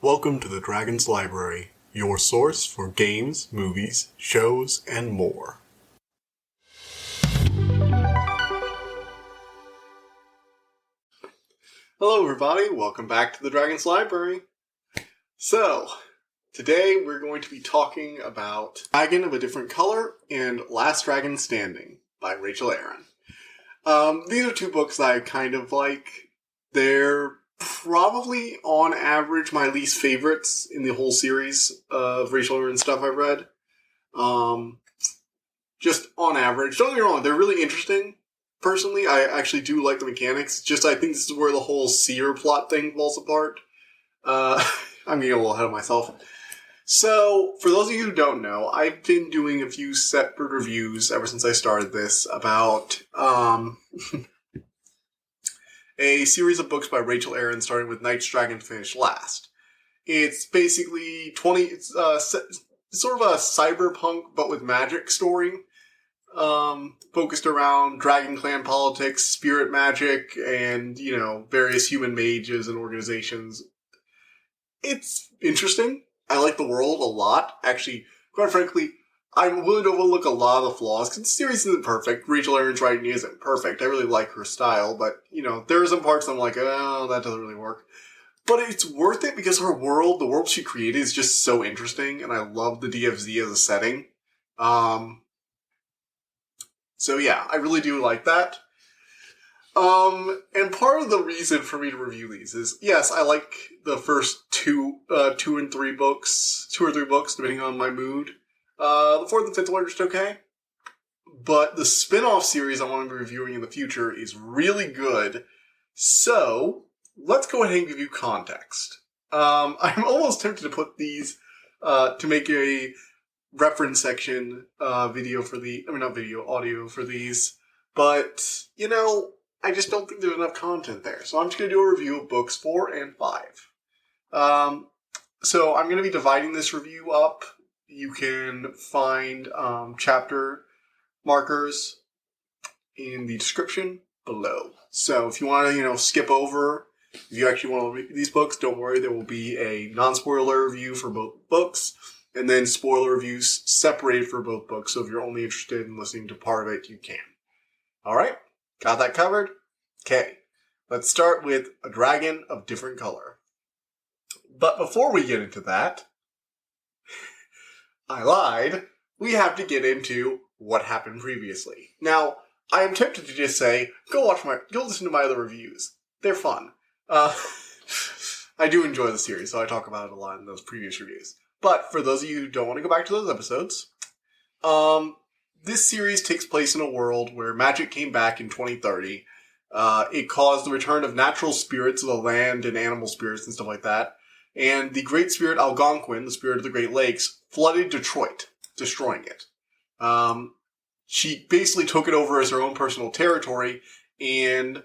Welcome to the Dragon's Library, your source for games, movies, shows, and more. Hello everybody, welcome back to the Dragon's Library. So, today we're going to be talking about Dragon of a Different Color and Last Dragon Standing by Rachel Aaron. These are two books that I kind of like. They're probably, on average, my least favorites in the whole series of Rachel Aaron stuff I've read. Just on average. Don't get me wrong, they're really interesting. Personally, I actually do like the mechanics. Just, I think this is where the whole seer plot thing falls apart. I'm getting a little ahead of myself. So, for those of you who don't know, I've been doing a few separate reviews ever since I started this about a series of books by Rachel Aaron, starting with Night's Dragon finished last. It's basically it's sort of a cyberpunk but with magic story, focused around Dragon Clan politics, spirit magic, and, various human mages and organizations. It's interesting. I like the world a lot. Actually, quite frankly, I'm willing to overlook a lot of the flaws, because the series isn't perfect. Rachel Aaron's writing isn't perfect. I really like her style, but, there are some parts I'm like, oh, that doesn't really work. But it's worth it because the world she created is just so interesting, and I love the DFZ as a setting. So yeah, I really do like that. And part of the reason for me to review these is, yes, I like the first two or three books, depending on my mood. The fourth and fifth one are just okay. But the spin-off series I want to be reviewing in the future is really good. So, let's go ahead and give you context. I'm almost tempted to put these, to make a reference section, audio for these. But, I just don't think there's enough content there. So I'm just going to do a review of books 4 and 5. So I'm going to be dividing this review up. You can find chapter markers in the description below. So if you want to, skip over, if you actually want to read these books, don't worry. There will be a non-spoiler review for both books, and then spoiler reviews separated for both books. So if you're only interested in listening to part of it, you can. All right, got that covered? Okay, let's start with A Dragon of Different Color. But before we get into that, I lied. We have to get into what happened previously. Now, I am tempted to just say, go listen to my other reviews. They're fun. I do enjoy the series, so I talk about it a lot in those previous reviews. But for those of you who don't want to go back to those episodes, this series takes place in a world where magic came back in 2030. It caused the return of natural spirits of the land and animal spirits and stuff like that. And the great spirit Algonquin, the spirit of the Great Lakes, flooded Detroit, destroying it. She basically took it over as her own personal territory and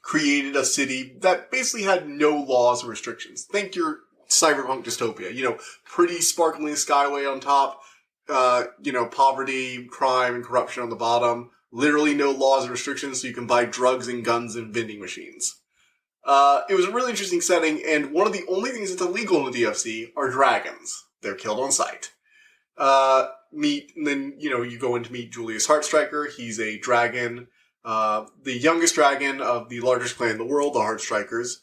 created a city that basically had no laws or restrictions. Think your cyberpunk dystopia. Pretty sparkling skyway on top. Poverty, crime, and corruption on the bottom. Literally no laws or restrictions, so you can buy drugs and guns and vending machines. It was a really interesting setting, and one of the only things that's illegal in the DFC are dragons. They're killed on sight. And then, you go in to meet Julius Heartstriker. He's a dragon, the youngest dragon of the largest clan in the world, the Heartstrikers.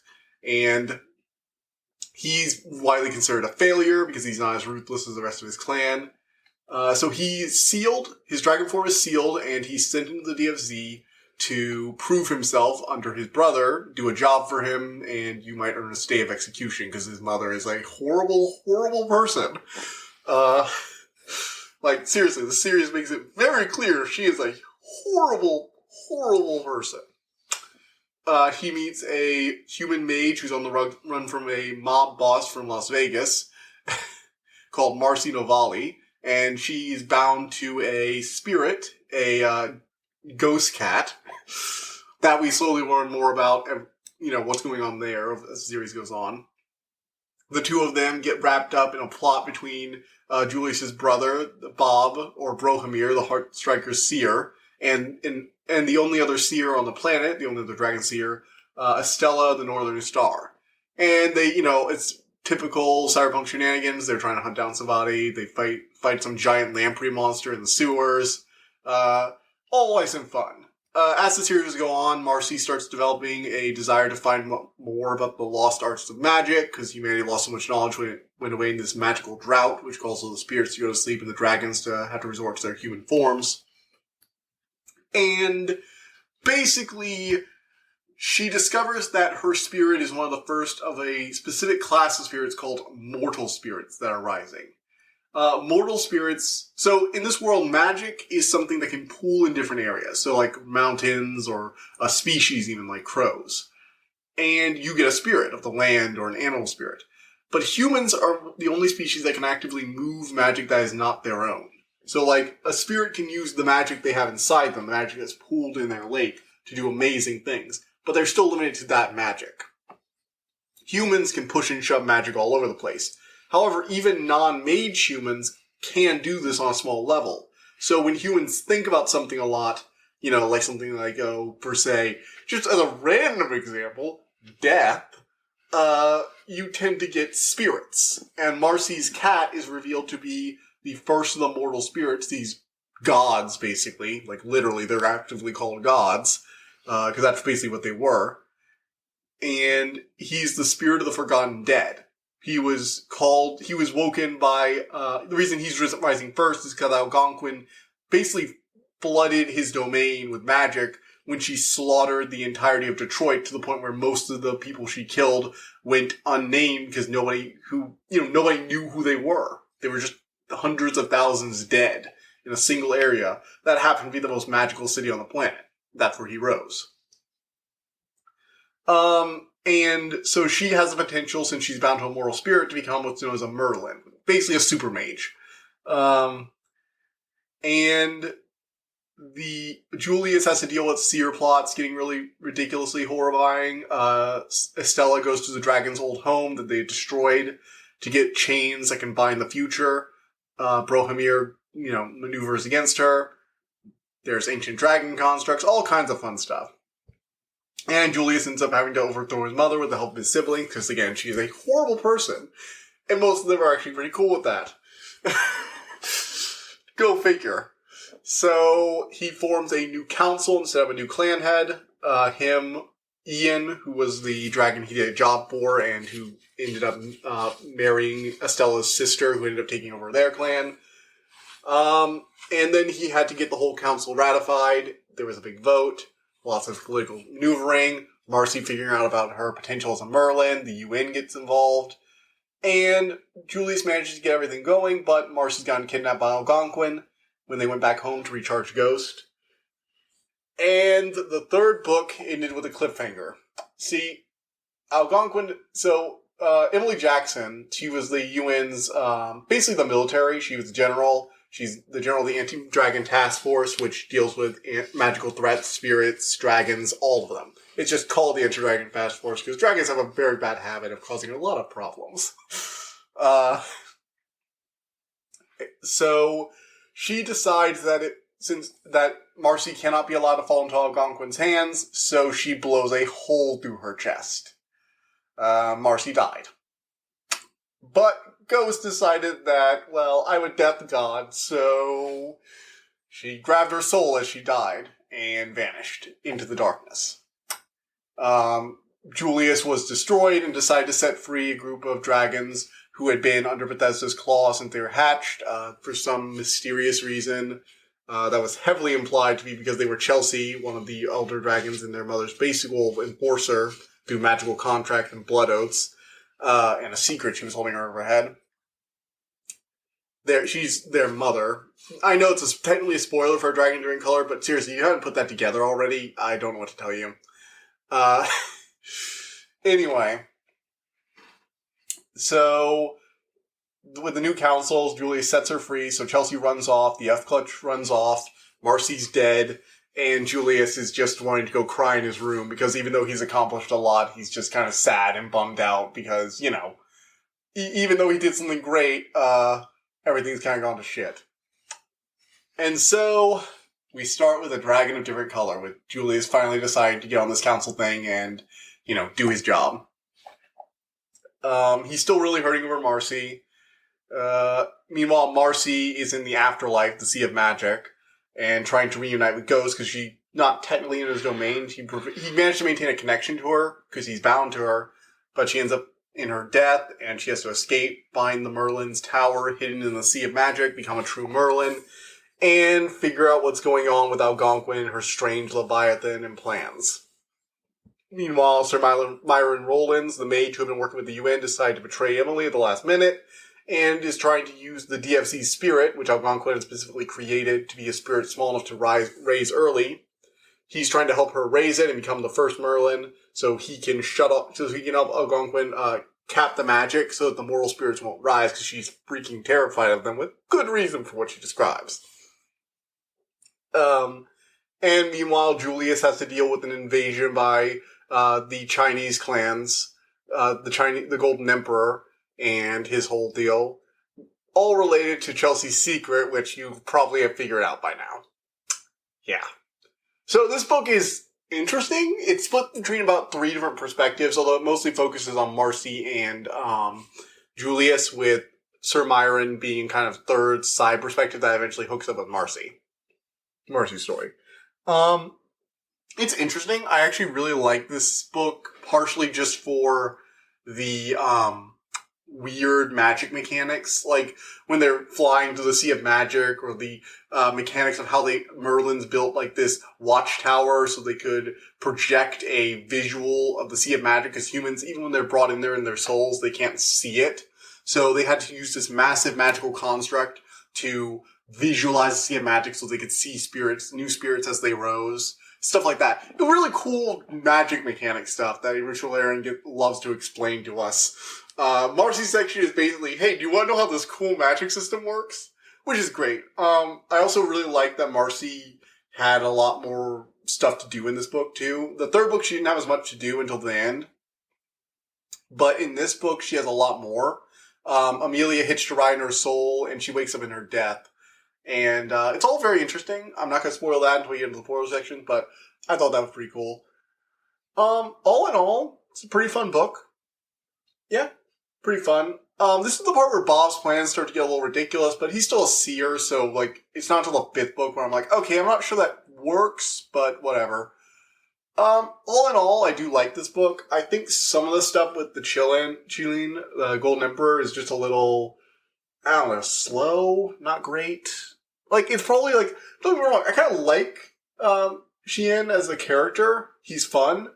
And he's widely considered a failure because he's not as ruthless as the rest of his clan. So he's sealed, his dragon form is sealed, and he's sent into the DFZ to prove himself under his brother, do a job for him, and you might earn a stay of execution because his mother is a horrible, horrible person. Seriously, the series makes it very clear she is a horrible, horrible person. He meets a human mage who's on the run from a mob boss from Las Vegas called Marcy Novali, and she's bound to a spirit, a ghost cat, that we slowly learn more about, what's going on there as the series goes on. The two of them get wrapped up in a plot between Julius's brother, Bob, or Brohamir, the Heartstriker's seer, and the only other seer on the planet, the only other dragon seer, Estella, the Northern Star. And they, it's typical cyberpunk shenanigans. They're trying to hunt down somebody. They fight some giant lamprey monster in the sewers. All nice and fun. As the series go on, Marcy starts developing a desire to find more about the lost arts of magic, because humanity lost so much knowledge when it went away in this magical drought, which caused all the spirits to go to sleep and the dragons to have to resort to their human forms. And basically, she discovers that her spirit is one of the first of a specific class of spirits called mortal spirits that are rising. Mortal spirits, so in this world, magic is something that can pool in different areas, so like mountains or a species even like crows. And you get a spirit of the land or an animal spirit. But humans are the only species that can actively move magic that is not their own. So like, a spirit can use the magic they have inside them, the magic that's pooled in their lake, to do amazing things. But they're still limited to that magic. Humans can push and shove magic all over the place. However, even non-mage humans can do this on a small level. So when humans think about something a lot, like something like, per se, just as a random example, death, you tend to get spirits. And Marcy's cat is revealed to be the first of the mortal spirits, these gods, basically. Like, literally, they're actively called gods, because that's basically what they were. And he's the spirit of the forgotten dead. He was woken by, the reason he's rising first is because Algonquin basically flooded his domain with magic when she slaughtered the entirety of Detroit, to the point where most of the people she killed went unnamed because nobody knew who they were. They were just hundreds of thousands dead in a single area that happened to be the most magical city on the planet. That's where he rose. And so she has the potential, since she's bound to a mortal spirit, to become what's known as a Merlin. Basically a super mage. And Julius has to deal with seer plots getting really ridiculously horrifying. Estella goes to the dragon's old home that they destroyed to get chains that can bind the future. Brohamir, maneuvers against her. There's ancient dragon constructs, all kinds of fun stuff. And Julius ends up having to overthrow his mother with the help of his siblings, because, again, she's a horrible person. And most of them are actually pretty cool with that. Go figure. So, he forms a new council instead of a new clan head. Ian, who was the dragon he did a job for, and who ended up marrying Estella's sister, who ended up taking over their clan. And then he had to get the whole council ratified. There was a big vote. Lots of political maneuvering, Marcy figuring out about her potential as a Merlin, the UN gets involved, and Julius manages to get everything going, but Marcy's gotten kidnapped by Algonquin when they went back home to recharge Ghost. And the third book ended with a cliffhanger. See, Algonquin, Emily Jackson, she was the UN's, basically the military, she was the general. She's the general of the Anti-Dragon Task Force, which deals with magical threats, spirits, dragons, all of them. It's just called the Anti-Dragon Task Force because dragons have a very bad habit of causing a lot of problems. So she decides that Marcy cannot be allowed to fall into Algonquin's hands, so she blows a hole through her chest. Marcy died. But Ghost decided that, I'm a death god, so she grabbed her soul as she died and vanished into the darkness. Julius was destroyed and decided to set free a group of dragons who had been under Bethesda's claw since they were hatched, for some mysterious reason. That was heavily implied to be because they were Chelsea, one of the elder dragons and their mother's basic enforcer through magical contract and blood oaths. And a secret she was holding over her head. She's their mother. I know it's technically a spoiler for a Dragon During Color, but seriously, you haven't put that together already. I don't know what to tell you. Anyway. So, with the new councils, Julius sets her free, so Chelsea runs off, the F-Clutch runs off, Marcy's dead, and Julius is just wanting to go cry in his room, because even though he's accomplished a lot, he's just kind of sad and bummed out, because, even though he did something great, everything's kind of gone to shit. And so, we start with a Dragon of Different Color, with Julius finally deciding to get on this council thing and, do his job. He's still really hurting over Marcy. Meanwhile, Marcy is in the afterlife, the Sea of Magic, and trying to reunite with Ghost because she's not technically in his domain. He managed to maintain a connection to her because he's bound to her, but she ends up in her death, and she has to escape, find the Merlin's tower hidden in the Sea of Magic, become a true Merlin, and figure out what's going on with Algonquin, her strange Leviathan, and plans. Meanwhile, Sir Myron Rowlands, the mage who had been working with the UN, decided to betray Emily at the last minute, and is trying to use the DFC's spirit, which Algonquin had specifically created to be a spirit small enough to raise early. He's trying to help her raise it and become the first Merlin, so he can help Algonquin cap the magic so that the mortal spirits won't rise, because she's freaking terrified of them, with good reason for what she describes. And meanwhile, Julius has to deal with an invasion by the Chinese clans, the Golden Emperor, and his whole deal. All related to Chelsea's secret, which you probably have figured out by now. Yeah. So this book is interesting. It's split between about 3 different perspectives, although it mostly focuses on Marcy and Julius, with Sir Myron being kind of third side perspective that eventually hooks up with Marcy. Marcy's story. It's interesting. I actually really like this book, partially just for the weird magic mechanics, like when they're flying to the Sea of Magic, or the mechanics of how Merlin's built like this watchtower so they could project a visual of the Sea of Magic, because humans, even when they're brought in there in their souls, they can't see it. So they had to use this massive magical construct to visualize the Sea of Magic so they could see new spirits as they rose. Stuff like that. The really cool magic mechanic stuff that Richard Laren loves to explain to us. Marcy's section is basically, hey, do you want to know how this cool magic system works? Which is great. I also really like that Marcy had a lot more stuff to do in this book, too. The third book, she didn't have as much to do until the end. But in this book, she has a lot more. Amelia hitched a ride in her soul, and she wakes up in her death. And it's all very interesting. I'm not going to spoil that until we get into the spoiler section, but I thought that was pretty cool. All in all, it's a pretty fun book. Yeah, pretty fun. This is the part where Bob's plans start to get a little ridiculous, but he's still a seer, so like it's not until the 5th book where I'm like, okay, I'm not sure that works, but whatever. All in all, I do like this book. I think some of the stuff with the Chilean, the Golden Emperor, is just a little, I don't know, slow, not great. Like, it's probably like, don't get me wrong, I kind of like Xian as a character. He's fun.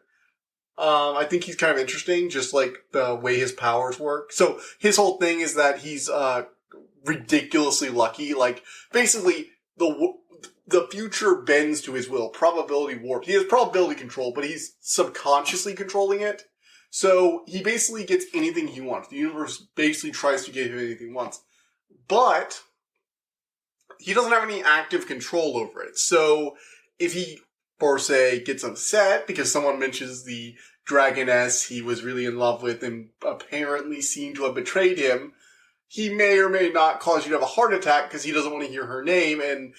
I think he's kind of interesting, just like the way his powers work. So his whole thing is that he's ridiculously lucky. Like, basically, the future bends to his will. Probability warped. He has probability control, but he's subconsciously controlling it. So he basically gets anything he wants. The universe basically tries to give him anything he wants. But he doesn't have any active control over it. So if he, per se, gets upset because someone mentions the dragoness he was really in love with and apparently seemed to have betrayed him, he may or may not cause you to have a heart attack because he doesn't want to hear her name, and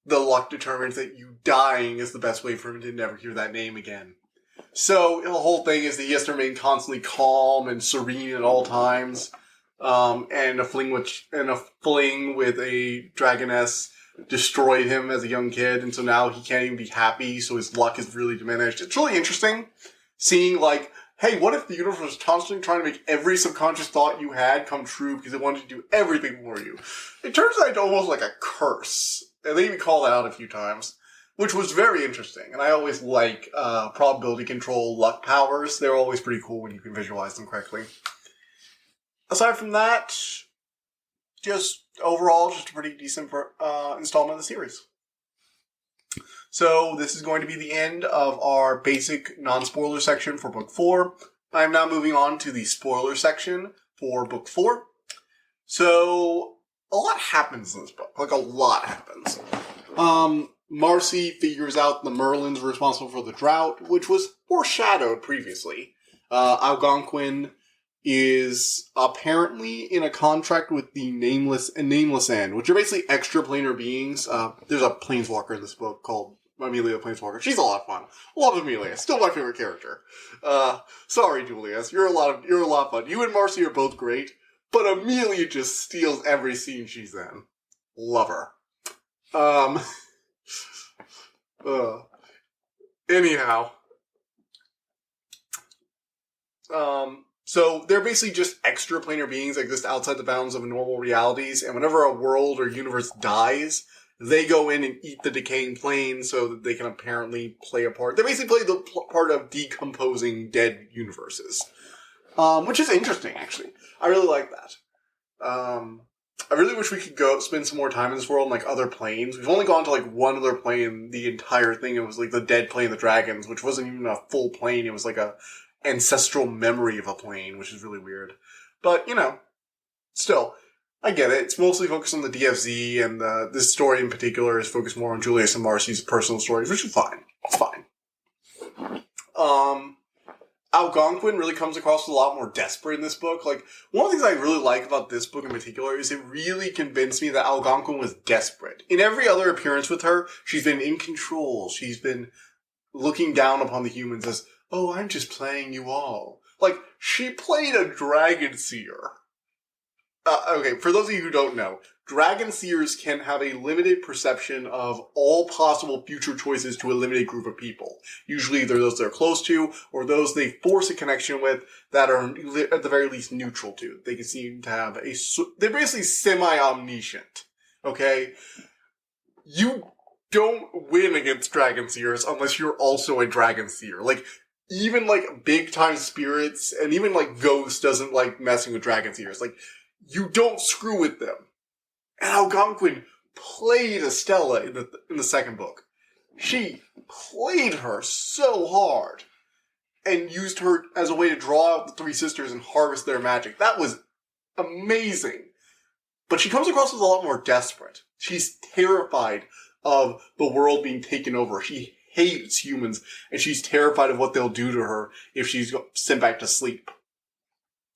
the luck determines that you dying is the best way for him to never hear that name again. So the whole thing is that he has to remain constantly calm and serene at all times. And a fling with a dragoness destroyed him as a young kid, and so now he can't even be happy, so his luck is really diminished. It's really interesting seeing, like, hey, what if the universe was constantly trying to make every subconscious thought you had come true because it wanted to do everything for you? It turns out it's almost like a curse. And they even call that out a few times, which was very interesting. And I always like probability control luck powers. They're always pretty cool when you can visualize them correctly. Aside from that, just overall, just a pretty decent installment of the series. So this is going to be the end of our basic non-spoiler section for Book 4. I'm now moving on to the spoiler section for Book 4. So a lot happens in this book. Like, a lot happens. Marcy figures out the Merlins were responsible for the drought, which was foreshadowed previously. Algonquin is apparently in a contract with the Nameless End, which are basically extraplanar beings. There's a planeswalker in this book called Amelia Planeswalker. She's a lot of fun. Love Amelia. Still my favorite character. Sorry, Julius. You're a lot of fun. You and Marcy are both great, but Amelia just steals every scene she's in. Love her. Anyhow. So they're basically just extraplanar beings that exist outside the bounds of normal realities, and whenever a world or universe dies, they go in and eat the decaying plane so that they can apparently play a part. They basically play the part of decomposing dead universes. Which is interesting, actually. I really like that. I really wish we could spend some more time in this world, like other planes. We've only gone to like one other plane the entire thing. It was like the dead plane of the dragons, which wasn't even a full plane. It was like a ancestral memory of a plane, which is really weird. But, still, I get it. It's mostly focused on the DFZ, and this story in particular is focused more on Julius and Marcy's personal stories, which is fine. It's fine. Algonquin really comes across a lot more desperate in this book. Like, one of the things I really like about this book in particular is it really convinced me that Algonquin was desperate. In every other appearance with her, she's been in control. She's been looking down upon the humans as, oh, I'm just playing you all. Like, she played a Dragon Seer. Okay, for those of you who don't know, Dragon Seers can have a limited perception of all possible future choices to a limited group of people. Usually they're those they're close to, or those they force a connection with that are at the very least neutral to. They can seem to have they're basically semi-omniscient. Okay? You don't win against Dragon Seers unless you're also a Dragon Seer. Like, even, like, big-time spirits, and even, like, Ghost doesn't like messing with Dragon Seers. Like, you don't screw with them. And Algonquin played Estella in the second book. She played her so hard and used her as a way to draw out the three sisters and harvest their magic. That was amazing. But she comes across as a lot more desperate. She's terrified of the world being taken over. She hates humans, and she's terrified of what they'll do to her if she's sent back to sleep.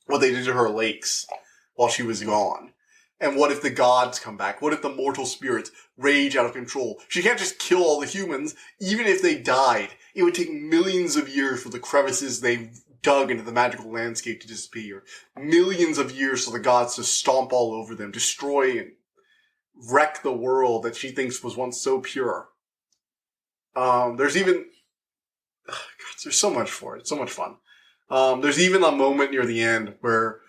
What they did to her lakes while she was gone. And what if the gods come back? What if the mortal spirits rage out of control? She can't just kill all the humans. Even if they died, it would take millions of years for the crevices they dug into the magical landscape to disappear. Millions of years for the gods to stomp all over them, destroy and wreck the world that she thinks was once so pure. There's even... God, there's so much for it. It's so much fun. There's even a moment near the end where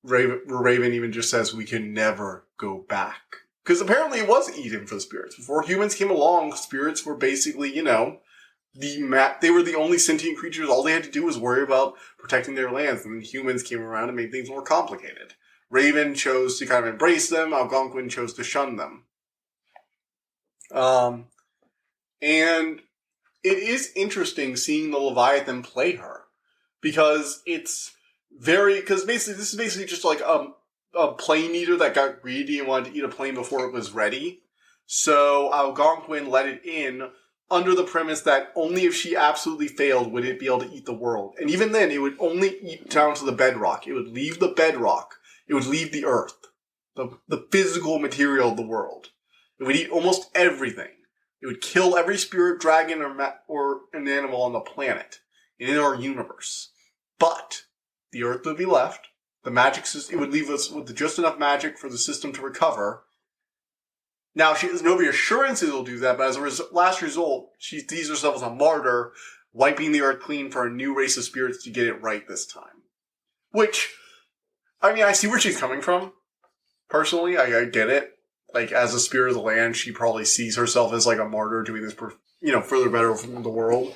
Raven even just says we can never go back. Because apparently it was Eden for the spirits. Before humans came along, spirits were basically, they were the only sentient creatures. All they had to do was worry about protecting their lands. And then humans came around and made things more complicated. Raven chose to kind of embrace them. Algonquin chose to shun them. And it is interesting seeing the Leviathan play her. Because because this is basically just like a plane eater that got greedy and wanted to eat a plane before it was ready. So Algonquin let it in under the premise that only if she absolutely failed would it be able to eat the world. And even then, it would only eat down to the bedrock. It would leave the bedrock. It would leave the earth. The physical material of the world. It would eat almost everything. It would kill every spirit, dragon, or an animal on the planet in our universe. But the earth would be left. The magic system, it would leave us with just enough magic for the system to recover. Now, she has no reassurances will do that, but as a last result, she sees herself as a martyr, wiping the earth clean for a new race of spirits to get it right this time. Which, I see where she's coming from. Personally, I get it. Like, as a spirit of the land, she probably sees herself as like a martyr doing this, for the better from the world.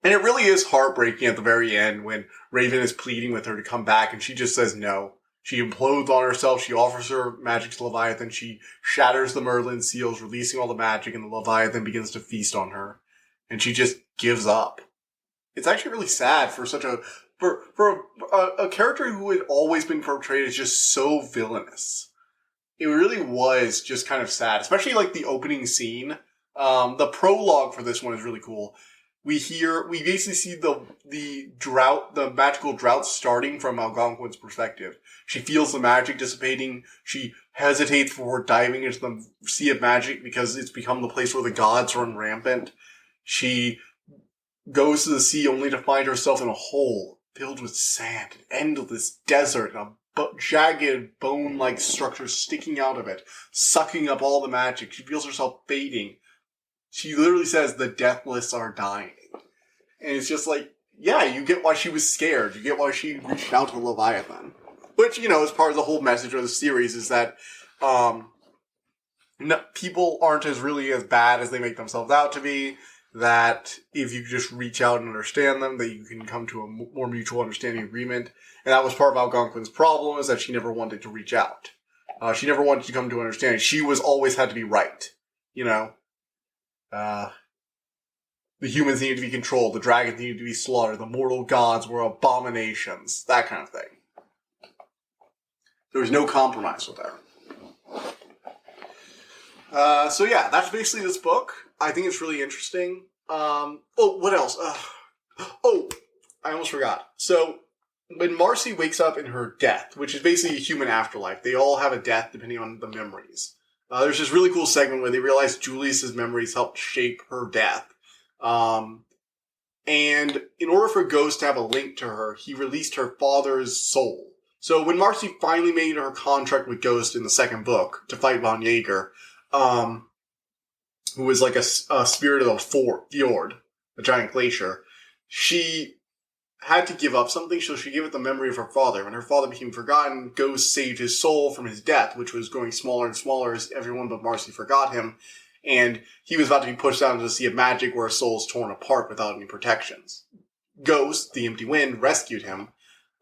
And it really is heartbreaking at the very end when Raven is pleading with her to come back and she just says no. She implodes on herself. She offers her magic to Leviathan. She shatters the Merlin seals, releasing all the magic, and the Leviathan begins to feast on her. And she just gives up. It's actually really sad for a character who had always been portrayed as just so villainous. It really was just kind of sad, especially like the opening scene. The prologue for this one is really cool. we basically see the magical drought starting from Algonquin's perspective. She feels the magic dissipating. She hesitates before diving into the sea of magic because it's become the place where the gods run rampant. She goes to the sea only to find herself in a hole filled with sand, an endless desert, and a jagged bone-like structure sticking out of it, sucking up all the magic. She feels herself fading. She literally says, the deathless are dying. And it's just like, yeah, you get why she was scared. You get why she reached out to Leviathan. Which, is part of the whole message of the series is that people aren't really as bad as they make themselves out to be. That if you just reach out and understand them, that you can come to a more mutual understanding agreement. And that was part of Algonquin's problem, is that she never wanted to reach out. She never wanted to come to understanding. She always had to be right. The humans needed to be controlled, the dragons needed to be slaughtered, the mortal gods were abominations, that kind of thing. There was no compromise with her. So yeah, that's basically this book. I think it's really interesting. What else? I almost forgot. So, when Marcy wakes up in her death, which is basically a human afterlife, they all have a death depending on the memories. There's this really cool segment where they realize Julius's memories helped shape her death. And in order for Ghost to have a link to her, he released her father's soul. So when Marcy finally made her contract with Ghost in the second book to fight Von Jaeger, who was like a spirit of the fjord, a giant glacier, she had to give up something, so she gave it the memory of her father. When her father became forgotten, Ghost saved his soul from his death, which was growing smaller and smaller as everyone but Marcy forgot him. And he was about to be pushed down into the Sea of Magic where his soul is torn apart without any protections. Ghost, the Empty Wind, rescued him.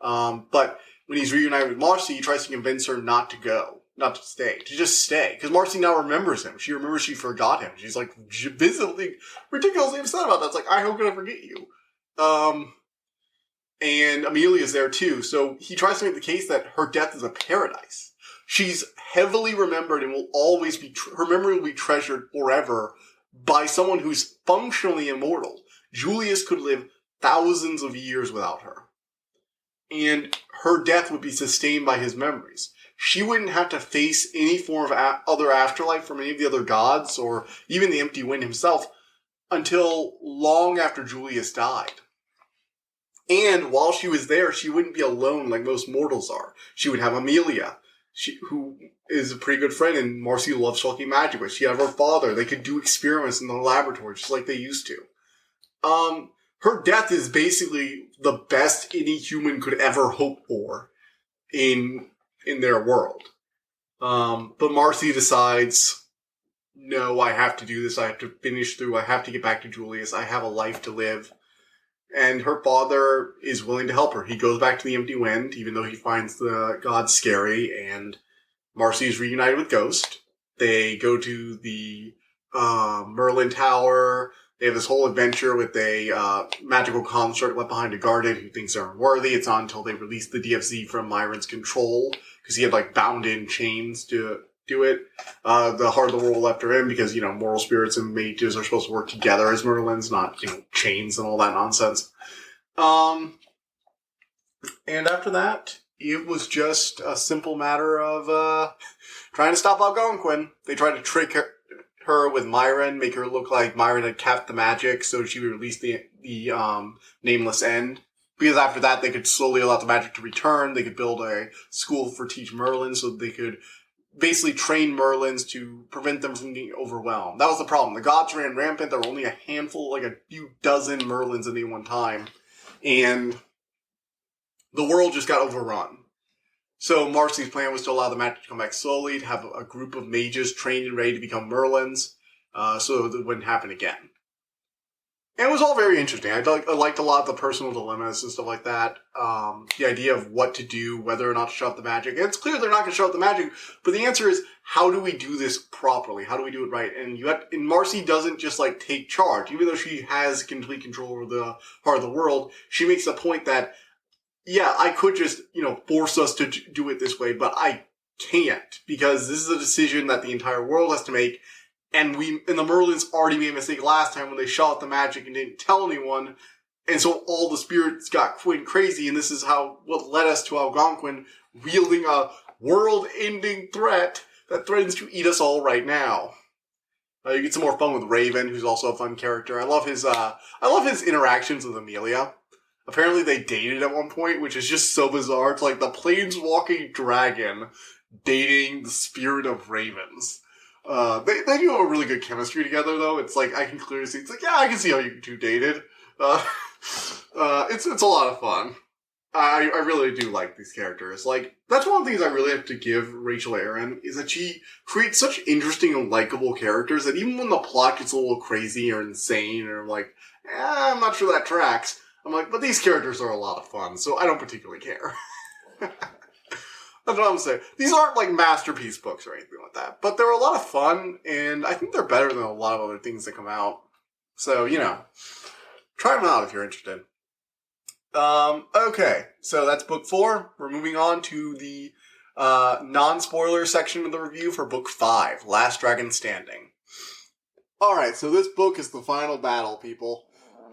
But when he's reunited with Marcy, he tries to convince her not to go. Not to stay. To just stay. Because Marcy now remembers him. She remembers she forgot him. She's like visibly, ridiculously upset about that. It's like, how could I forget you? And Amelia's there too. So he tries to make the case that her death is a paradise. She's heavily remembered and will always be, her memory will be treasured forever by someone who's functionally immortal. Julius could live thousands of years without her. And her death would be sustained by his memories. She wouldn't have to face any form of other afterlife from any of the other gods or even the Empty Wind himself until long after Julius died. And while she was there, she wouldn't be alone like most mortals are. She would have Amelia, who is a pretty good friend, and Marcy loves talking magic with. She had her father. They could do experiments in the laboratory just like they used to. Her death is basically the best any human could ever hope for in their world. But Marcy decides, no, I have to do this. I have to finish through. I have to get back to Julius. I have a life to live. And her father is willing to help her. He goes back to the Empty Wind, even though he finds the gods scary, and Marcy is reunited with Ghost. They go to the Merlin Tower. They have this whole adventure with a magical construct left behind a guardian who thinks they're unworthy. It's not until they release the DFZ from Myron's control, because he had bound in chains to do it. The Heart of the World left her in because, moral spirits and mages are supposed to work together as Merlins, not, chains and all that nonsense. And after that, it was just a simple matter of trying to stop Algonquin. They tried to trick her with Myron, make her look like Myron had capped the magic so she would release the Nameless End. Because after that, they could slowly allow the magic to return. They could build a school for Teach Merlin so they could basically train Merlins to prevent them from getting overwhelmed. That was the problem. The gods ran rampant. There were only a handful, a few dozen Merlins at any one time. And the world just got overrun. So Marcy's plan was to allow the magic to come back slowly, to have a group of mages trained and ready to become Merlins, so that it wouldn't happen again. And it was all very interesting. I liked a lot of the personal dilemmas and stuff like that. The idea of what to do, whether or not to shut up the magic. And it's clear they're not going to shut up the magic, but the answer is, how do we do this properly? How do we do it right? And and Marcy doesn't just take charge. Even though she has complete control over the heart of the world, she makes the point that, yeah, I could just, force us to do it this way, but I can't, because this is a decision that the entire world has to make. and the Merlins already made a mistake last time when they shot the magic and didn't tell anyone, and so all the spirits got went crazy, and this is what led us to Algonquin wielding a world-ending threat that threatens to eat us all right now. You get some more fun with Raven, who's also a fun character. I love his interactions with Amelia. Apparently they dated at one point, which is just so bizarre. It's like the planeswalking dragon dating the spirit of ravens. They do have a really good chemistry together, though. It's like, I can clearly see, it's like, yeah, I can see how you two dated. It's a lot of fun. I really do like these characters. Like, that's one of the things I really have to give Rachel Aaron, is that she creates such interesting and likable characters that even when the plot gets a little crazy or insane, or like, I'm not sure that tracks, I'm like, but these characters are a lot of fun, so I don't particularly care. That's what I'm saying. These aren't like masterpiece books or anything like that, but they're a lot of fun, and I think they're better than a lot of other things that come out. So, try them out if you're interested. Okay, so that's book 4. We're moving on to the non-spoiler section of the review for book 5, Last Dragon Standing. Alright, so this book is the final battle, people.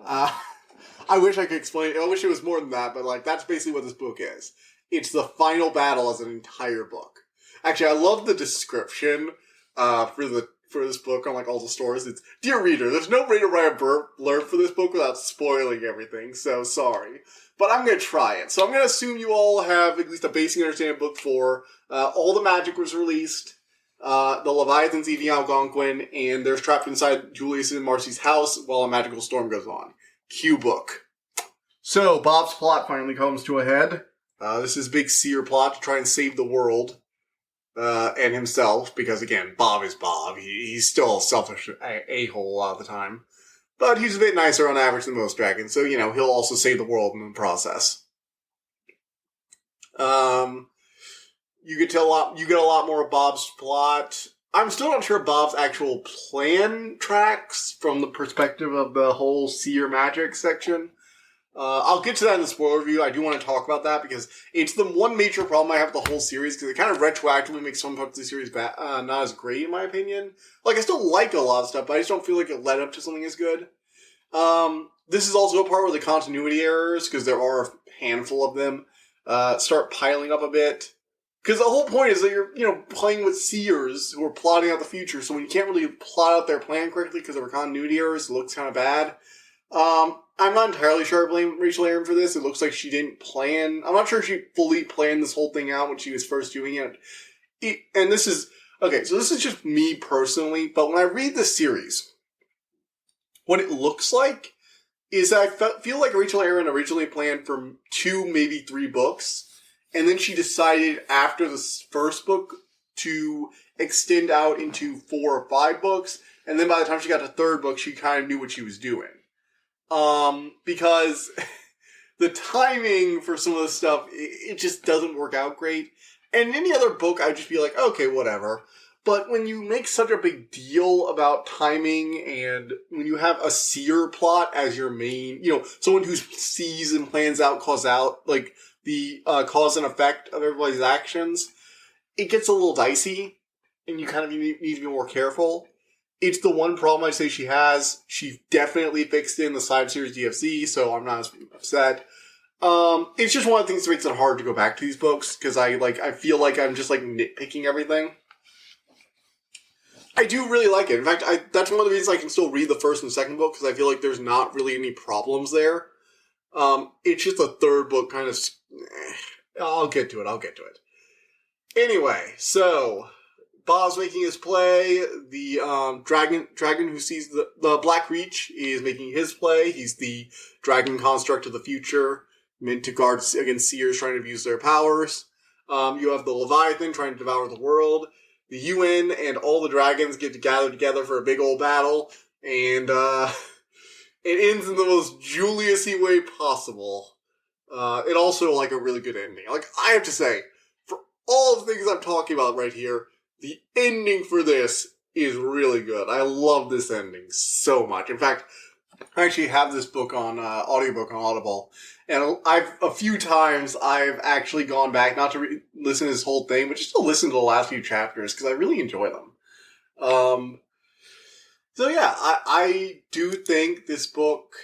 I wish I could explain it. I wish it was more than that, but like, that's basically what this book is. It's the final battle as an entire book. Actually, I love the description for this book on like all the stores. It's, dear reader, there's no way to write a blurb for this book without spoiling everything, so sorry. But I'm going to try it. So I'm going to assume you all have at least a basic understanding of book 4. All the magic was released. The Leviathans eating Algonquin, and they're trapped inside Julius and Marcy's house while a magical storm goes on. Cue book. So, Bob's plot finally comes to a head. This is big seer plot to try and save the world. And himself, because again, Bob is Bob. He's still a selfish a-hole a lot of the time. But he's a bit nicer on average than most dragons, so, he'll also save the world in the process. You get a lot more of Bob's plot. I'm still not sure Bob's actual plan tracks from the perspective of the whole seer magic section. I'll get to that in the spoiler review. I do want to talk about that because it's the one major problem I have with the whole series, because it kind of retroactively makes some parts of the series not as great, in my opinion. Like, I still like a lot of stuff, but I just don't feel like it led up to something as good. This is also a part where the continuity errors, because there are a handful of them, start piling up a bit. Because the whole point is that you're, playing with seers who are plotting out the future, so when you can't really plot out their plan correctly because there were continuity errors, it looks kind of bad. I'm not entirely sure I blame Rachel Aaron for this. It looks like she didn't plan. I'm not sure she fully planned this whole thing out when she was first doing it. And this is just me personally, but when I read this series, what it looks like is that I feel like Rachel Aaron originally planned for 2, maybe 3 books, and then she decided after the first book to extend out into 4 or 5 books, and then by the time she got to the 3rd book, she kind of knew what she was doing. Because the timing for some of this stuff, it just doesn't work out great. And in any other book, I'd just be like, okay, whatever. But when you make such a big deal about timing, and when you have a seer plot as your main, someone who sees and plans out, like, the cause and effect of everybody's actions, it gets a little dicey, and you kind of need to be more careful. It's the one problem I say she has. She definitely fixed it in the side series DFC, so I'm not as upset. It's just one of the things that makes it hard to go back to these books, because I feel like I'm just nitpicking everything. I do really like it. In fact, that's one of the reasons I can still read the first and second book, because I feel like there's not really any problems there. It's just the 3rd book kind of... I'll get to it. Anyway, so... Bob's making his play. The dragon who sees the Black Reach is making his play. He's the dragon construct of the future, meant to guard against seers trying to abuse their powers. You have the Leviathan trying to devour the world. The UN and all the dragons get to gather together for a big old battle, and it ends in the most Julius-y way possible. It also a really good ending. I have to say, for all the things I'm talking about right here, the ending for this is really good. I love this ending so much. In fact, I actually have this book on audiobook on Audible, and a few times I've actually gone back, not to listen to this whole thing, but just to listen to the last few chapters, because I really enjoy them. So yeah, I do think this book,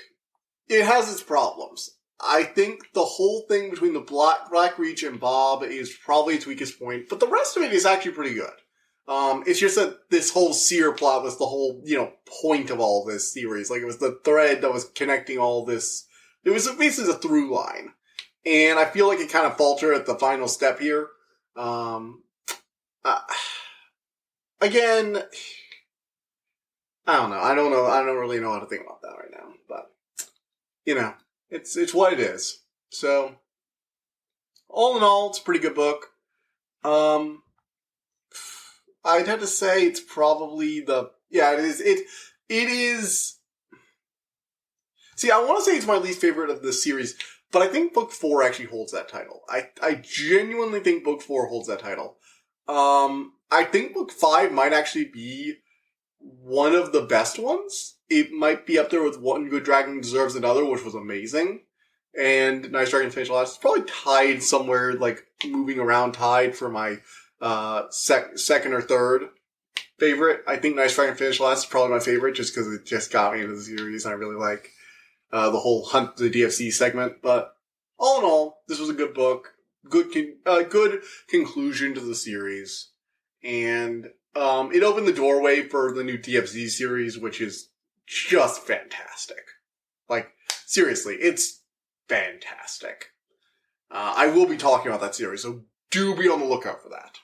it has its problems. I think the whole thing between the Black Reach and Bob is probably its weakest point, but the rest of it is actually pretty good. It's just that this whole seer plot was the whole, point of all this series. Like, it was the thread that was connecting all this. It was basically a through line. And I feel like it kind of faltered at the final step here. Again, I don't know. I don't really know how to think about that right now. But, it's what it is. So, all in all, it's a pretty good book. I'd have to say it's probably it is. It is. See, I want to say it's my least favorite of the series, but I think Book 4 actually holds that title. I genuinely think Book 4 holds that title. I think Book 5 might actually be one of the best ones. It might be up there with One Good Dragon Deserves Another, which was amazing. And Nice Dragon Facial Last. It's probably tied somewhere, like, moving around tied for my second or third favorite. I think Nice Dragon Finish Last is probably my favorite just because it just got me into the series and I really like the whole Hunt the DFC segment. But all in all, this was a good book. Good conclusion to the series. And it opened the doorway for the new DFZ series, which is just fantastic. Like, seriously, it's fantastic. I will be talking about that series, so do be on the lookout for that.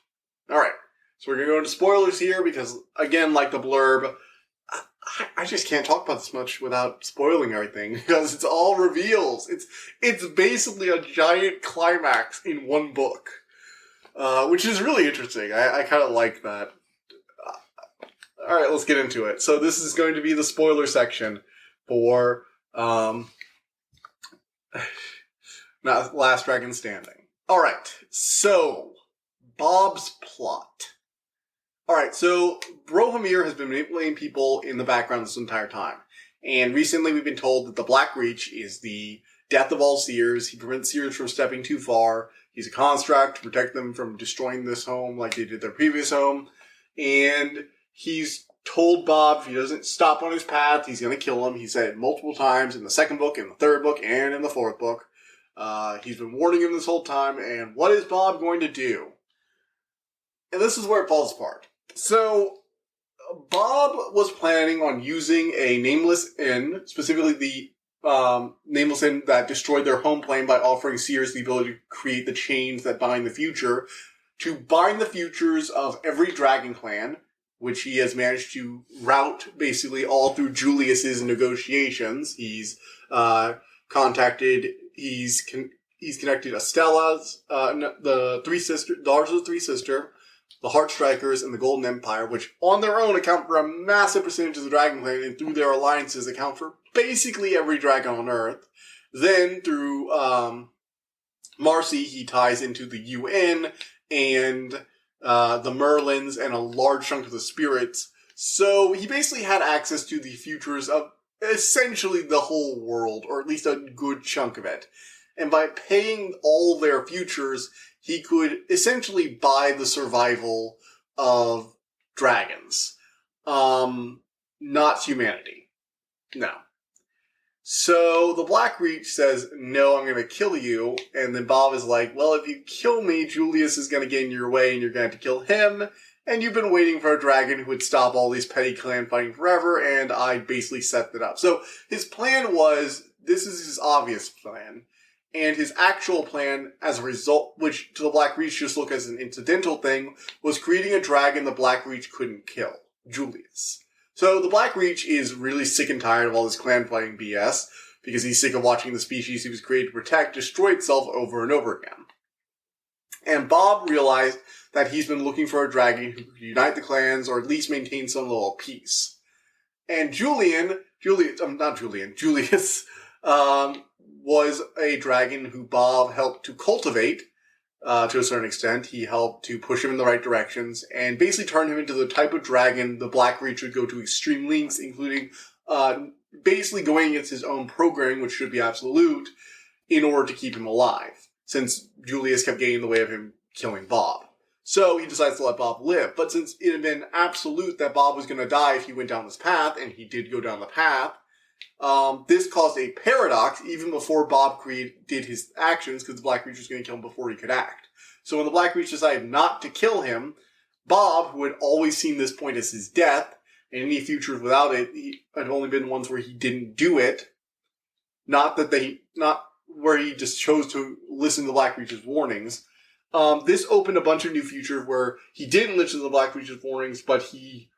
Alright, so we're going to go into spoilers here because, again, like the blurb, I just can't talk about this much without spoiling everything because it's all reveals. It's basically a giant climax in one book, which is really interesting. I kind of like that. Alright, let's get into it. So this is going to be the spoiler section for not Last Dragon Standing. Alright, so Bob's plot. Alright, so Brohamir has been manipulating people in the background this entire time. And recently we've been told that the Black Reach is the death of all seers. He prevents seers from stepping too far. He's a construct to protect them from destroying this home like they did their previous home. And he's told Bob if he doesn't stop on his path, he's going to kill him. He said it multiple times in the second book, in the third book, and in the fourth book. He's been warning him this whole time, and what is Bob going to do? And this is where it falls apart. So, Bob was planning on using a Nameless Inn, specifically the Nameless Inn that destroyed their home plane by offering Seers the ability to create the chains that bind the future, to bind the futures of every dragon clan, which he has managed to route basically all through Julius's negotiations. He's connected Estella's, the three sister, daughters of the three sister, the Heartstrikers, and the Golden Empire, which on their own account for a massive percentage of the Dragon Clan, and through their alliances account for basically every dragon on Earth. Then through Marcy, he ties into the UN and the Merlins and a large chunk of the spirits. So he basically had access to the futures of essentially the whole world, or at least a good chunk of it. And by paying all their futures, he could essentially buy the survival of dragons. Not humanity. No. So the Black Reach says, no, I'm going to kill you. And then Bob is like, well, if you kill me, Julius is going to get in your way and you're going to have to kill him. And you've been waiting for a dragon who would stop all these petty clan fighting forever, and I basically set that up. So his plan was, this is his obvious plan. And his actual plan, as a result, which to the Black Reach just looked as an incidental thing, was creating a dragon the Black Reach couldn't kill, Julius. So the Black Reach is really sick and tired of all this clan fighting BS, because he's sick of watching the species he was created to protect destroy itself over and over again. And Bob realized that he's been looking for a dragon who could unite the clans, or at least maintain some level of peace. And Julius, was a dragon who Bob helped to cultivate, to a certain extent. He helped to push him in the right directions, and basically turn him into the type of dragon the Black Reach would go to extreme lengths, including, basically going against his own programming, which should be absolute, in order to keep him alive, since Julius kept getting in the way of him killing Bob. So he decides to let Bob live. But since it had been absolute that Bob was going to die if he went down this path, and he did go down the path, this caused a paradox even before Bob did his actions, because the Black Reach was going to kill him before he could act. So when the Black Reach decided not to kill him, Bob, who had always seen this point as his death, and any futures without it had only been ones where he didn't do it, not where he just chose to listen to the Black Reach's warnings. This opened a bunch of new futures where he didn't listen to the Black Reach's warnings, but he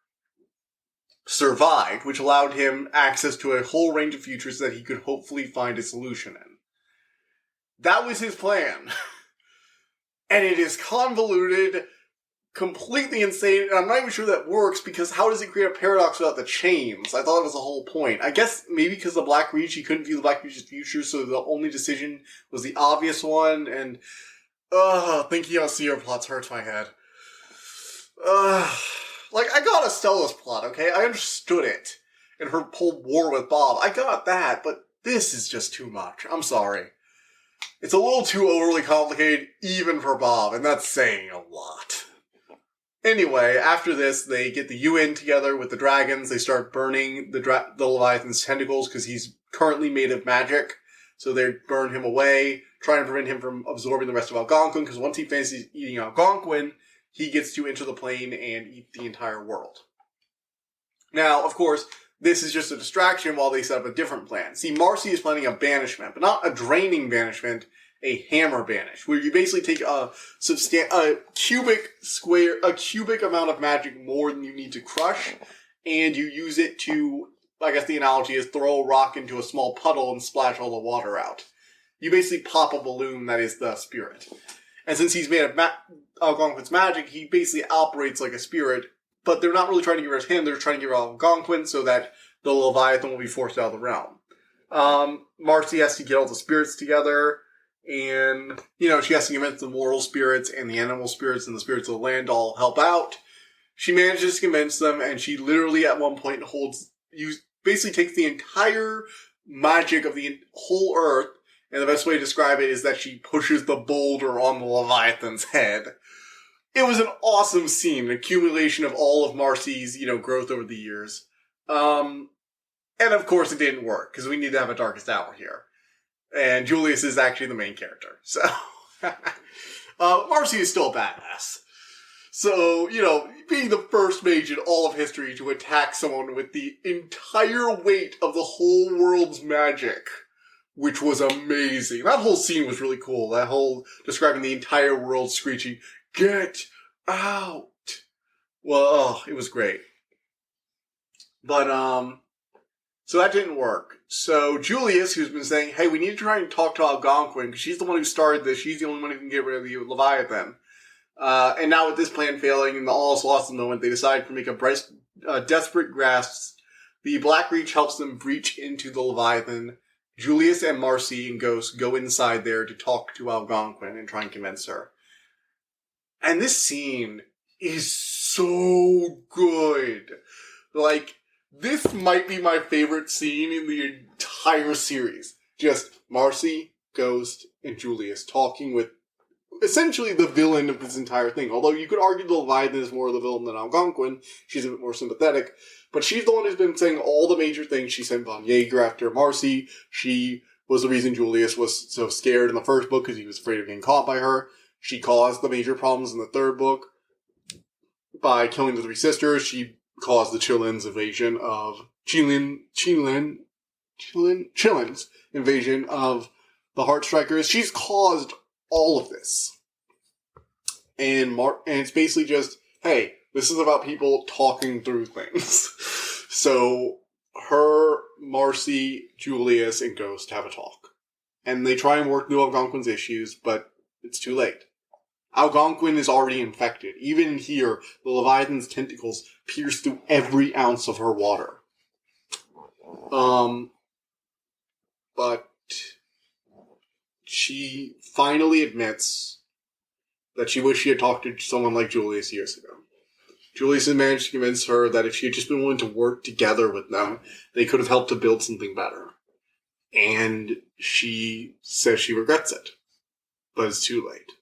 survived, which allowed him access to a whole range of futures that he could hopefully find a solution in. That was his plan. And it is convoluted, completely insane, and I'm not even sure that works, because how does it create a paradox without the chains? I thought it was the whole point. I guess maybe because the Black Reach, he couldn't view the Black Reach's future, so the only decision was the obvious one, and thinking about Sierra plots hurts my head. I got Estella's plot, okay? I understood it. And her whole war with Bob. I got that, but this is just too much. I'm sorry. It's a little too overly complicated, even for Bob, and that's saying a lot. Anyway, after this, they get the UN together with the dragons. They start burning the Leviathan's tentacles, because he's currently made of magic. So they burn him away, trying to prevent him from absorbing the rest of Algonquin, because once he finishes eating Algonquin, he gets to enter the plane and eat the entire world. Now, of course, this is just a distraction while they set up a different plan. See, Marcy is planning a banishment, but not a draining banishment, a hammer banish, where you basically take a cubic amount of magic more than you need to crush, and you use it to, I guess the analogy is, throw a rock into a small puddle and splash all the water out. You basically pop a balloon that is the spirit. And since he's made of Algonquin's magic, he basically operates like a spirit, but they're not really trying to get rid of him, they're trying to get rid of Algonquin so that the Leviathan will be forced out of the realm. Marcy has to get all the spirits together, and, she has to convince the moral spirits and the animal spirits and the spirits of the land to all help out. She manages to convince them, and she literally at one point basically takes the entire magic of the whole earth, and the best way to describe it is that she pushes the boulder on the Leviathan's head. It was an awesome scene, an accumulation of all of Marcy's, growth over the years. And of course it didn't work, because we need to have a Darkest Hour here. And Julius is actually the main character, so. Marcy is still a badass. So, being the first mage in all of history to attack someone with the entire weight of the whole world's magic, which was amazing. That whole scene was really cool. That whole describing the entire world screeching, "Get out!" Well, it was great. But, so that didn't work. So Julius, who's been saying, hey, we need to try and talk to Algonquin, because she's the one who started this, she's the only one who can get rid of the Leviathan. And now with this plan failing and the all is lost in the moment, they decide to make a desperate grasp. The Black Reach helps them breach into the Leviathan. Julius and Marcy and Ghost go inside there to talk to Algonquin and try and convince her. And this scene is so good. This might be my favorite scene in the entire series. Just Marcy, Ghost, and Julius talking with essentially the villain of this entire thing. Although you could argue the Leviathan is more of the villain than Algonquin. She's a bit more sympathetic. But she's the one who's been saying all the major things. She sent Von Yeager after Marcy. She was the reason Julius was so scared in the first book, because he was afraid of getting caught by her. She caused the major problems in the third book by killing the three sisters. She caused the Chillin's invasion of Chillin's invasion of the Heartstrikers. She's caused all of this. And it's basically just, hey, this is about people talking through things. So her, Marcy, Julius, and Ghost have a talk. And they try and work through Algonquin's issues, but it's too late. Algonquin is already infected. Even here, the Leviathan's tentacles pierce through every ounce of her water. But she finally admits that she wished she had talked to someone like Julius years ago. Julius had managed to convince her that if she had just been willing to work together with them, they could have helped to build something better. And she says she regrets it. But it's too late.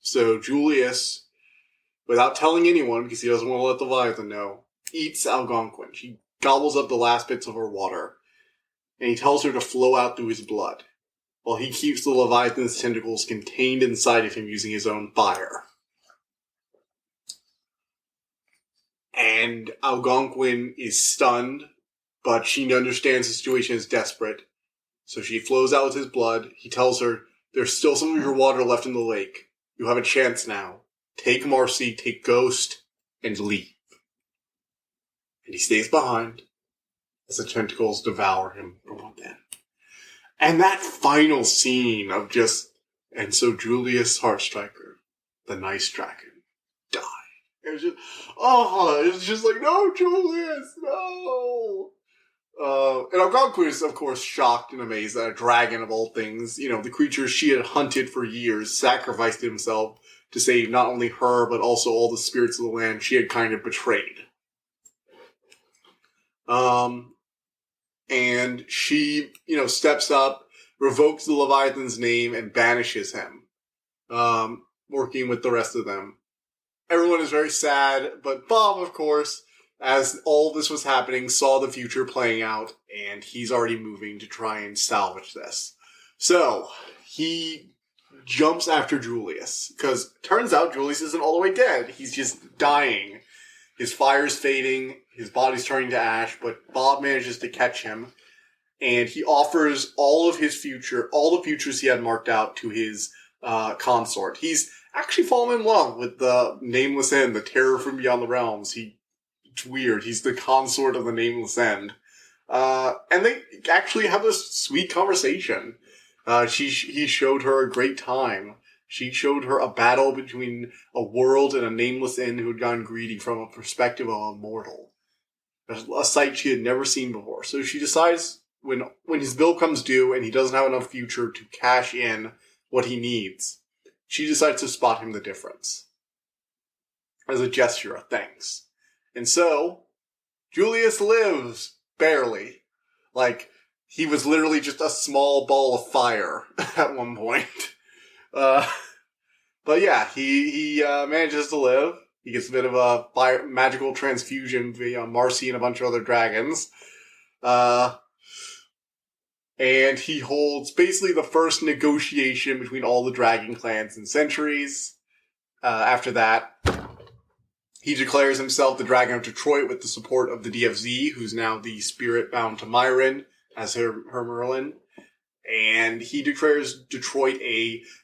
So Julius without telling anyone, because he doesn't want to let the Leviathan know, eats Algonquin. She gobbles up the last bits of her water, and he tells her to flow out through his blood, while he keeps the Leviathan's tentacles contained inside of him using his own fire. And Algonquin is stunned, but she understands the situation is desperate, so she flows out with his blood. He tells her, there's still some of your water left in the lake. You have a chance now. Take Marcy, take Ghost, and leave. And he stays behind as the tentacles devour him from within. And that final scene of just, and so Julius Heartstriker, the nice dragon, died. It was just, it was just like, no, Julius, no! And Algonquin is, of course, shocked and amazed that a dragon, of all things, the creature she had hunted for years, sacrificed himself to save not only her, but also all the spirits of the land she had kind of betrayed. And she, steps up, revokes the Leviathan's name, and banishes him, working with the rest of them. Everyone is very sad, but Bob, of course, as all this was happening, saw the future playing out, and he's already moving to try and salvage this. So, he jumps after Julius, because turns out Julius isn't all the way dead. He's just dying. His fire's fading, his body's turning to ash, but Bob manages to catch him, and he offers all of his future, all the futures he had marked out to his consort. He's actually fallen in love with the Nameless End, the terror from beyond the realms. It's weird. He's the consort of the Nameless End. And they actually have this sweet conversation. He showed her a great time. She showed her a battle between a world and a Nameless End who had gone greedy from a perspective of a mortal. A sight she had never seen before. So she decides when his bill comes due and he doesn't have enough future to cash in what he needs, she decides to spot him the difference as a gesture of thanks. And so, Julius lives, barely. Like, he was literally just a small ball of fire at one point. But yeah, he manages to live. He gets a bit of a magical transfusion via Marcy and a bunch of other dragons. And he holds basically the first negotiation between all the dragon clans in centuries. After that, he declares himself the Dragon of Detroit with the support of the DFZ, who's now the spirit bound to Myron as her Merlin. And he declares Detroit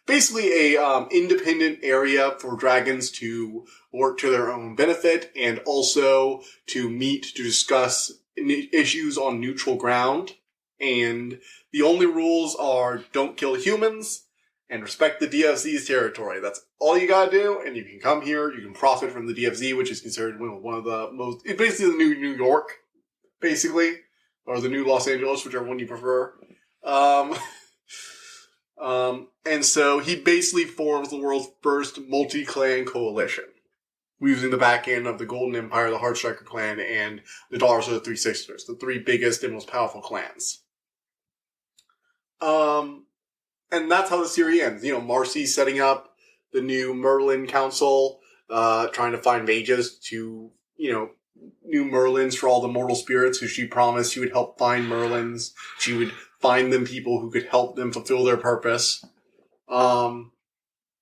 basically a independent area for dragons to work to their own benefit and also to meet to discuss issues on neutral ground. And the only rules are don't kill humans and respect the DFZ's territory. That's all you gotta do, and you can come here, you can profit from the DFZ, which is considered one of the most, basically the new New York, basically, or the new Los Angeles, whichever one you prefer. And so he basically forms the world's first multi-clan coalition, using the back end of the Golden Empire, the Heartstriker clan, and the Daughters of the Three Sisters, the three biggest and most powerful clans. And that's how the series ends. Marcy setting up the new Merlin Council, trying to find mages to, new Merlins for all the mortal spirits who she promised she would help find Merlins. She would find them people who could help them fulfill their purpose. And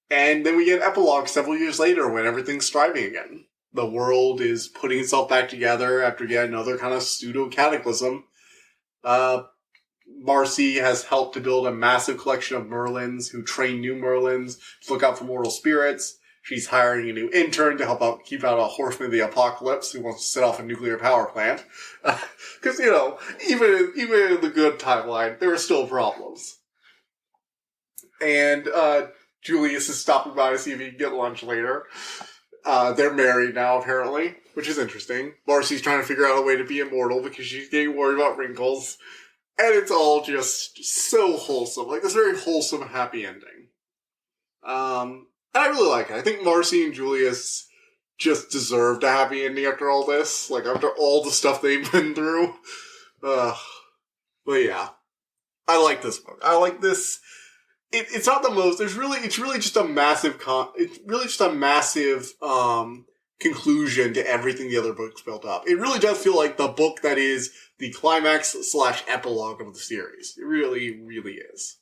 then we get an epilogue several years later when everything's thriving again. The world is putting itself back together after yet another kind of pseudo-cataclysm. Marcy has helped to build a massive collection of Merlins who train new Merlins to look out for mortal spirits. She's hiring a new intern to help out keep out a horseman of the apocalypse who wants to set off a nuclear power plant. Because, even in the good timeline, there are still problems. And Julius is stopping by to see if he can get lunch later. They're married now, apparently, which is interesting. Marcy's trying to figure out a way to be immortal because she's getting worried about wrinkles. And it's all just so wholesome. Like, this very wholesome, happy ending. And I really like it. I think Marcy and Julius just deserved a happy ending after all this. Like, after all the stuff they've been through. But yeah. I like this book. I like this. it's not the most. It's really just a massive conclusion to everything the other books built up. It really does feel like the book that is the climax / epilogue of the series. It really, really is.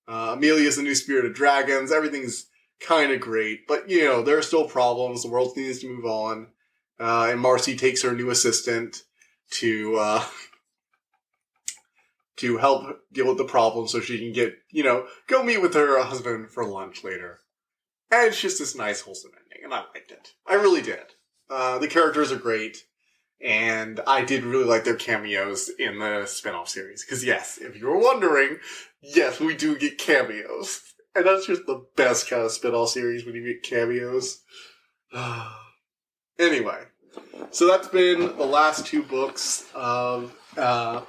Amelia's the new spirit of dragons. Everything's kind of great, but there are still problems. The world needs to move on. And Marcy takes her new assistant to help deal with the problem so she can get, go meet with her husband for lunch later. And it's just this nice, wholesome ending, and I liked it. I really did. The characters are great, and I did really like their cameos in the spin-off series. Because yes, if you were wondering, yes, we do get cameos. And that's just the best kind of spin-off series when you get cameos. Anyway, so that's been the last 2 books of the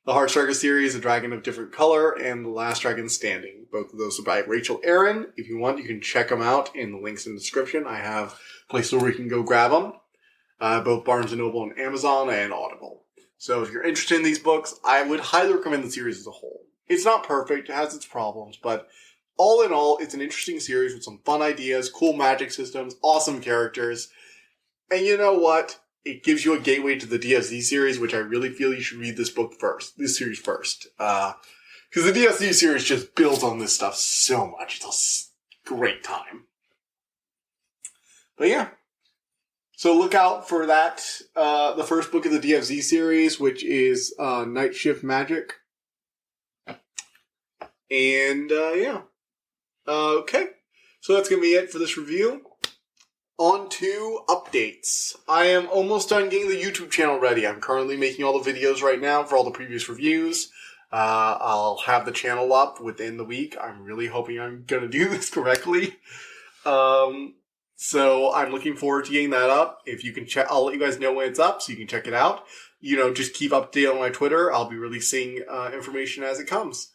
Heartstriker series, A Dragon of Different Color, and The Last Dragon Standing. Both of those are by Rachel Aaron. If you want, you can check them out in the links in the description. I have places where you can go grab them. Both Barnes & Noble and Amazon and Audible. So if you're interested in these books, I would highly recommend the series as a whole. It's not perfect, it has its problems, but all in all, it's an interesting series with some fun ideas, cool magic systems, awesome characters. And you know what? It gives you a gateway to the DFZ series, which I really feel you should read this series first. Because the DFZ series just builds on this stuff so much. It's a great time. But yeah. So look out for that, the first book of the DFZ series, which is Night Shift Magic. And yeah. Okay. So that's going to be it for this review. On to updates. I am almost done getting the YouTube channel ready. I'm currently making all the videos right now for all the previous reviews. I'll have the channel up within the week. I'm really hoping I'm going to do this correctly. So I'm looking forward to getting that up. If you can check, I'll let you guys know when it's up so you can check it out. Just keep updated on my Twitter. I'll be releasing information as it comes.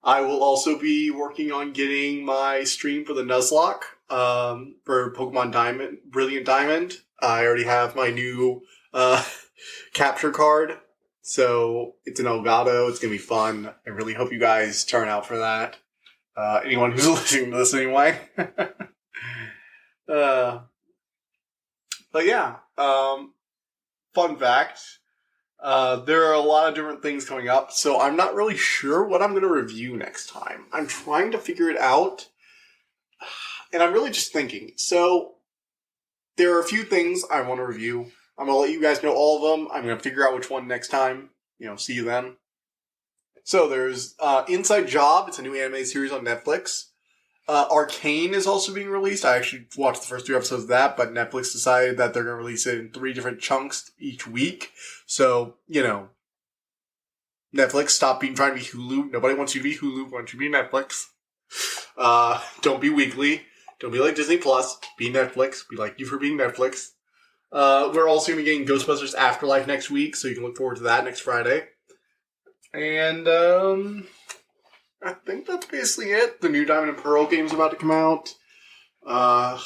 I will also be working on getting my stream for the Nuzlocke for Pokemon Brilliant Diamond. I already have my new capture card, so it's an Elgato. It's going to be fun. I really hope you guys turn out for that. Anyone who's listening to this anyway. But yeah, fun fact. There are a lot of different things coming up, so I'm not really sure what I'm going to review next time. I'm trying to figure it out, and I'm really just thinking. So, there are a few things I want to review. I'm going to let you guys know all of them. I'm going to figure out which one next time. See you then. So, there's Inside Job. It's a new anime series on Netflix. Arcane is also being released. I actually watched the first 3 episodes of that, but Netflix decided that they're going to release it in 3 different chunks each week. So, Netflix, stop trying to be Hulu. Nobody wants you to be Hulu. Wants you to be Netflix. Don't be weekly. Don't be like Disney Plus. Be Netflix. We like you for being Netflix. We're also going to be getting Ghostbusters Afterlife next week, so you can look forward to that next Friday. And, I think that's basically it. The new Diamond and Pearl game's about to come out. I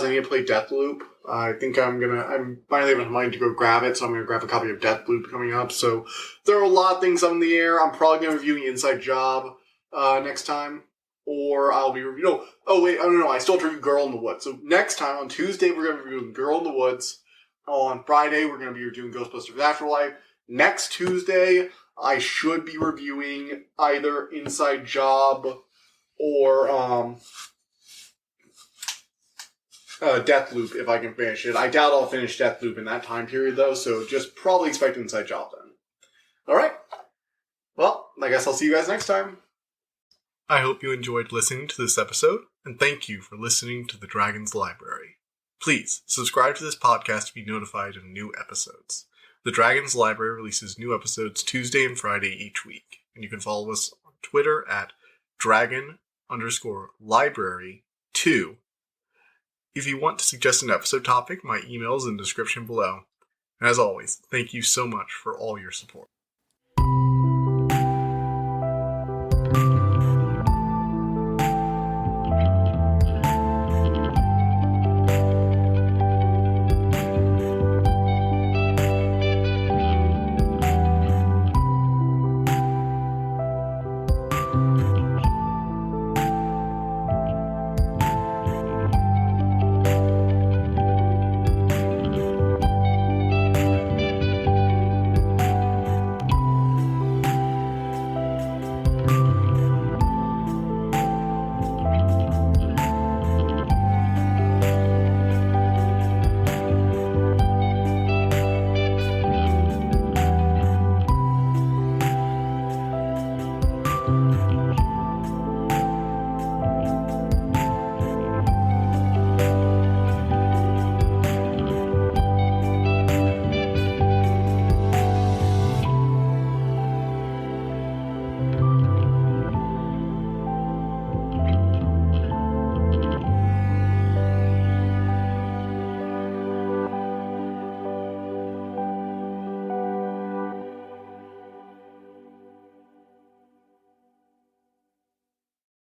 need to play Deathloop. I think I'm finally having mind to go grab it, so I'm gonna grab a copy of Deathloop coming up. So there are a lot of things up in the air. I'm probably gonna be reviewing Inside Job, next time. Or I'll be reviewing, I still have to review Girl in the Woods. So next time, on Tuesday, we're gonna be reviewing Girl in the Woods. On Friday, we're gonna be reviewing Ghostbusters Afterlife. Next Tuesday, I should be reviewing either Inside Job or Deathloop if I can finish it. I doubt I'll finish Deathloop in that time period though, so just probably expect Inside Job then. Alright. Well, I guess I'll see you guys next time. I hope you enjoyed listening to this episode, and thank you for listening to The Dragon's Library. Please subscribe to this podcast to be notified of new episodes. The Dragon's Library releases new episodes Tuesday and Friday each week, and you can follow us on Twitter at dragon_library2. If you want to suggest an episode topic, my email is in the description below. And as always, thank you so much for all your support.